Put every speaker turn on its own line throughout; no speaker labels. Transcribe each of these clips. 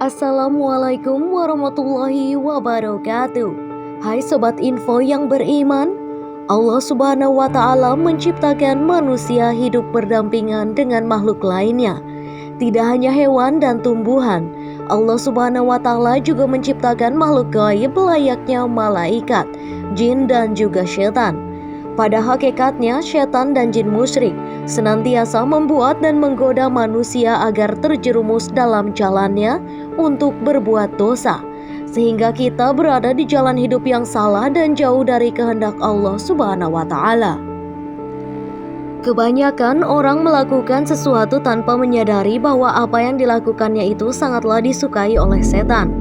Assalamualaikum warahmatullahi wabarakatuh. Hai Sobat Info yang beriman, Allah Subhanahu wa Ta'ala menciptakan manusia hidup berdampingan dengan makhluk lainnya. Tidak hanya hewan dan tumbuhan, Allah Subhanahu wa Ta'ala juga menciptakan makhluk gaib layaknya malaikat, jin dan juga setan. Pada hakikatnya, setan dan jin musyrik senantiasa membuat dan menggoda manusia agar terjerumus dalam jalannya untuk berbuat dosa, sehingga kita berada di jalan hidup yang salah dan jauh dari kehendak Allah Subhanahu wa Ta'ala. Kebanyakan orang melakukan sesuatu tanpa menyadari bahwa apa yang dilakukannya itu sangatlah disukai oleh setan.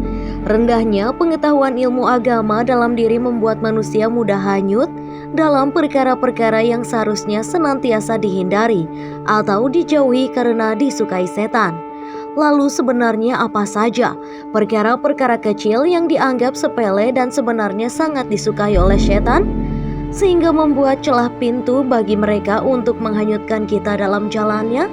Rendahnya pengetahuan ilmu agama dalam diri membuat manusia mudah hanyut dalam perkara-perkara yang seharusnya senantiasa dihindari atau dijauhi karena disukai setan. Lalu sebenarnya apa saja perkara-perkara kecil yang dianggap sepele dan sebenarnya sangat disukai oleh setan, sehingga membuat celah pintu bagi mereka untuk menghanyutkan kita dalam jalannya?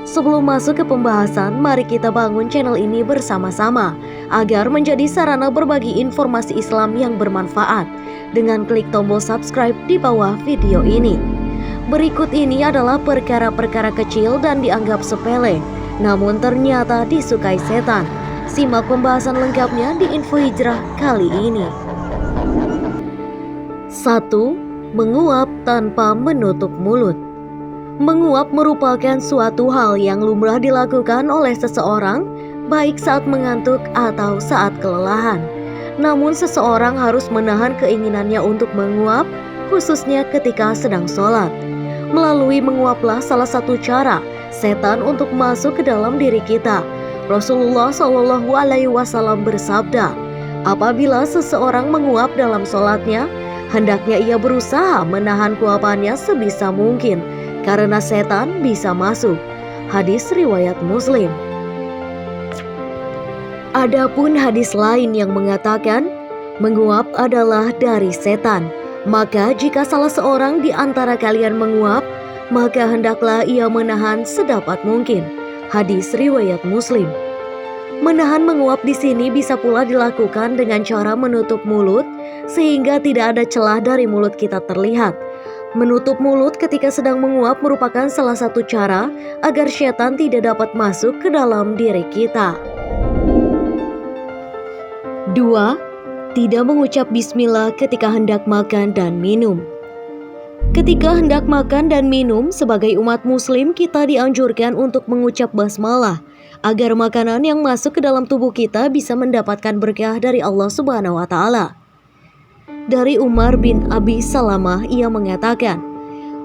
Sebelum masuk ke pembahasan, mari kita bangun channel ini bersama-sama agar menjadi sarana berbagi informasi Islam yang bermanfaat dengan klik tombol subscribe di bawah video ini. Berikut ini adalah perkara-perkara kecil dan dianggap sepele, namun ternyata disukai setan. Simak pembahasan lengkapnya di Info Hijrah kali ini. 1. Menguap tanpa menutup mulut. Menguap merupakan suatu hal yang lumrah dilakukan oleh seseorang, baik saat mengantuk atau saat kelelahan. Namun seseorang harus menahan keinginannya untuk menguap, khususnya ketika sedang sholat. Melalui menguaplah salah satu cara setan untuk masuk ke dalam diri kita. Rasulullah SAW bersabda, apabila seseorang menguap dalam sholatnya, hendaknya ia berusaha menahan kuapannya sebisa mungkin, karena setan bisa masuk. Hadis riwayat Muslim. Adapun hadis lain yang mengatakan menguap adalah dari setan, maka jika salah seorang di antara kalian menguap, maka hendaklah ia menahan sedapat mungkin. Hadis riwayat Muslim. Menahan menguap di sini bisa pula dilakukan dengan cara menutup mulut sehingga tidak ada celah dari mulut kita terlihat. Menutup mulut ketika sedang menguap merupakan salah satu cara agar setan tidak dapat masuk ke dalam diri kita. 2. Tidak mengucap bismillah ketika hendak makan dan minum. Ketika hendak makan dan minum, sebagai umat muslim kita dianjurkan untuk mengucap basmalah agar makanan yang masuk ke dalam tubuh kita bisa mendapatkan berkah dari Allah Subhanahu wa Ta'ala. Dari Umar bin Abi Salamah, ia mengatakan,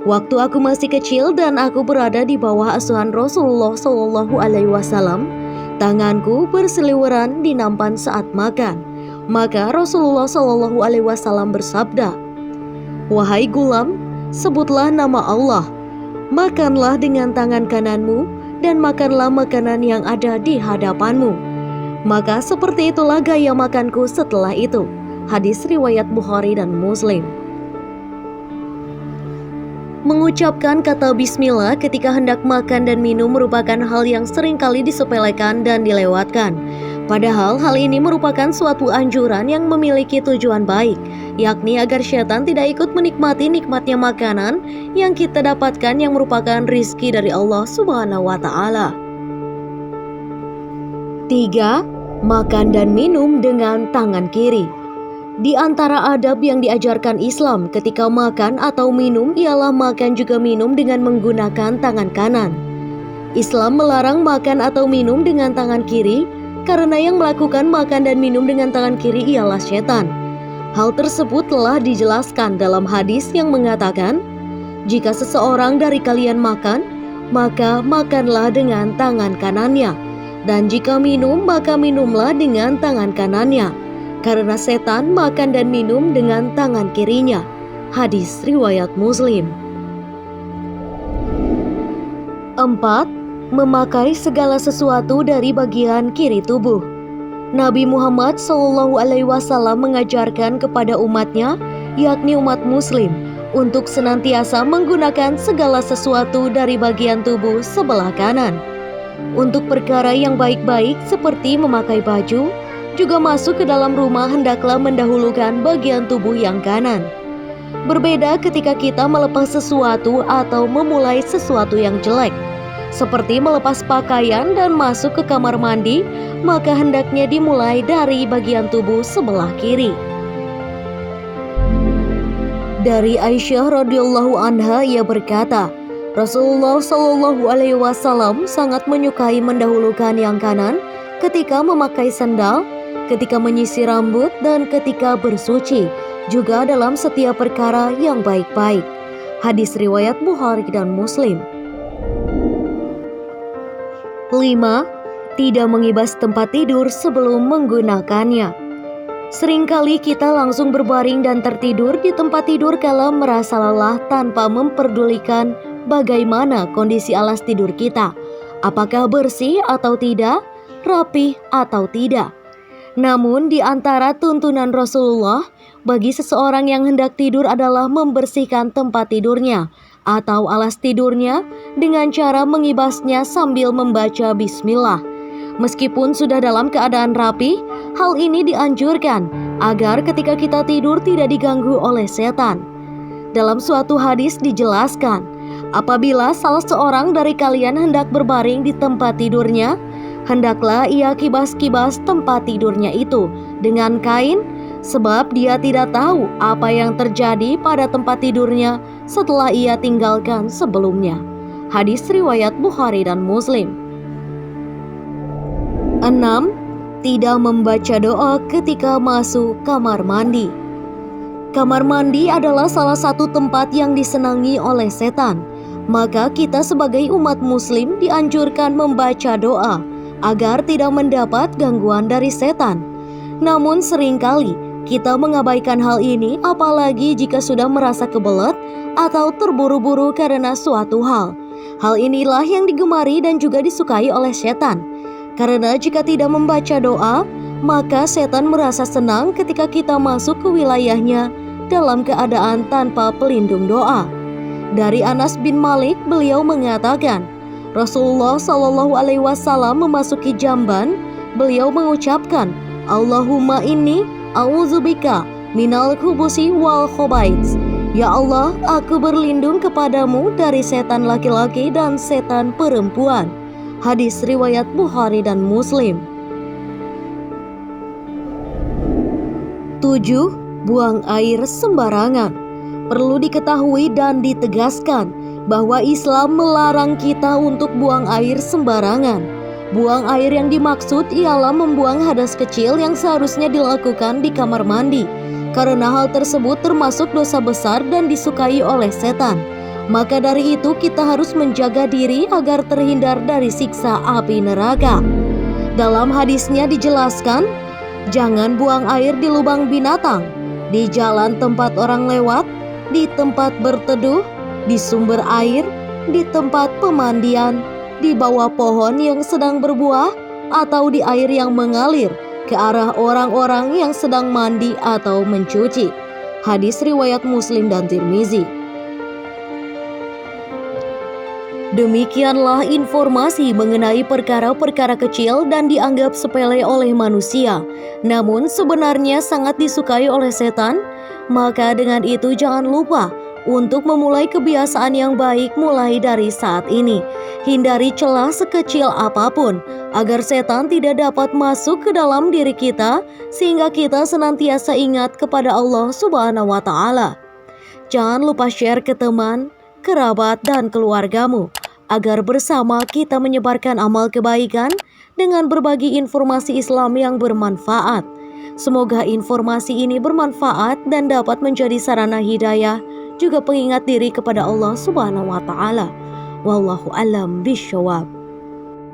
waktu aku masih kecil dan aku berada di bawah asuhan Rasulullah SAW, tanganku berseliweran di nampan saat makan. Maka Rasulullah SAW bersabda, wahai gulam, sebutlah nama Allah, makanlah dengan tangan kananmu dan makanlah makanan yang ada di hadapanmu. Maka seperti itulah gaya makanku setelah itu. Hadis riwayat Bukhari dan Muslim. Mengucapkan kata bismillah ketika hendak makan dan minum merupakan hal yang seringkali disepelekan dan dilewatkan. Padahal hal ini merupakan suatu anjuran yang memiliki tujuan baik, yakni agar syaitan tidak ikut menikmati nikmatnya makanan yang kita dapatkan yang merupakan rizki dari Allah Subhanahu wa Ta'ala. 3. Makan dan minum dengan tangan kiri. Di antara adab yang diajarkan Islam ketika makan atau minum ialah makan juga minum dengan menggunakan tangan kanan. Islam melarang makan atau minum dengan tangan kiri karena yang melakukan makan dan minum dengan tangan kiri ialah setan. Hal tersebut telah dijelaskan dalam hadis yang mengatakan, jika seseorang dari kalian makan, maka makanlah dengan tangan kanannya, dan jika minum, maka minumlah dengan tangan kanannya. Karena setan makan dan minum dengan tangan kirinya. Hadis riwayat Muslim. 4. Memakai segala sesuatu dari bagian kiri tubuh. Nabi Muhammad SAW mengajarkan kepada umatnya, yakni umat muslim, untuk senantiasa menggunakan segala sesuatu dari bagian tubuh sebelah kanan. Untuk perkara yang baik-baik seperti memakai baju, juga masuk ke dalam rumah hendaklah mendahulukan bagian tubuh yang kanan. Berbeda ketika kita melepas sesuatu atau memulai sesuatu yang jelek, seperti melepas pakaian dan masuk ke kamar mandi, maka hendaknya dimulai dari bagian tubuh sebelah kiri. Dari Aisyah radhiyallahu anha, ia berkata, Rasulullah Shallallahu Alaihi Wasallam sangat menyukai mendahulukan yang kanan ketika memakai sandal, ketika menyisir rambut, dan ketika bersuci, juga dalam setiap perkara yang baik-baik. Hadis riwayat Bukhari dan Muslim. 5. Tidak mengibas tempat tidur sebelum menggunakannya. Seringkali kita langsung berbaring dan tertidur di tempat tidur kala merasa lelah tanpa memperdulikan bagaimana kondisi alas tidur kita, apakah bersih atau tidak, rapih atau tidak. Namun di antara tuntunan Rasulullah bagi seseorang yang hendak tidur adalah membersihkan tempat tidurnya atau alas tidurnya dengan cara mengibasnya sambil membaca bismillah. Meskipun sudah dalam keadaan rapi, hal ini dianjurkan agar ketika kita tidur tidak diganggu oleh setan. Dalam suatu hadis dijelaskan, apabila salah seorang dari kalian hendak berbaring di tempat tidurnya, hendaklah ia kibas-kibas tempat tidurnya itu dengan kain, sebab dia tidak tahu apa yang terjadi pada tempat tidurnya setelah ia tinggalkan sebelumnya. Hadis riwayat Bukhari dan Muslim. 6. Tidak membaca doa ketika masuk kamar mandi. Kamar mandi adalah salah satu tempat yang disenangi oleh setan. Maka kita sebagai umat muslim dianjurkan membaca doa agar tidak mendapat gangguan dari setan. Namun seringkali kita mengabaikan hal ini, apalagi jika sudah merasa kebelet atau terburu-buru karena suatu hal. Hal inilah yang digemari dan juga disukai oleh setan. Karena jika tidak membaca doa, maka setan merasa senang ketika kita masuk ke wilayahnya dalam keadaan tanpa pelindung doa. Dari Anas bin Malik, beliau mengatakan, Rasulullah Shallallahu Alaihi Wasallam memasuki jamban, beliau mengucapkan, Allahumma inni a'udzubika minal khubusi wal khobaits. Ya Allah, aku berlindung kepadamu dari setan laki-laki dan setan perempuan. Hadis riwayat Bukhari dan Muslim. 7. Buang air sembarangan. Perlu diketahui dan ditegaskan bahwa Islam melarang kita untuk buang air sembarangan. Buang air yang dimaksud ialah membuang hadas kecil yang seharusnya dilakukan di kamar mandi, karena hal tersebut termasuk dosa besar dan disukai oleh setan. Maka dari itu kita harus menjaga diri agar terhindar dari siksa api neraka. Dalam hadisnya dijelaskan, jangan buang air di lubang binatang, di jalan tempat orang lewat, di tempat berteduh, di sumber air, di tempat pemandian, di bawah pohon yang sedang berbuah, atau di air yang mengalir ke arah orang-orang yang sedang mandi atau mencuci. Hadis riwayat Muslim dan Tirmizi. Demikianlah informasi mengenai perkara-perkara kecil dan dianggap sepele oleh manusia, namun sebenarnya sangat disukai oleh setan. Maka dengan itu jangan lupa untuk memulai kebiasaan yang baik mulai dari saat ini. Hindari celah sekecil apapun agar setan tidak dapat masuk ke dalam diri kita, sehingga kita senantiasa ingat kepada Allah Subhanahu wa Ta'ala. Jangan lupa share ke teman, kerabat, dan keluargamu agar bersama kita menyebarkan amal kebaikan dengan berbagi informasi Islam yang bermanfaat. Semoga informasi ini bermanfaat dan dapat menjadi sarana hidayah, juga pengingat diri kepada Allah Subhanahu wa Ta'ala. Wallahu a'lam bishawab.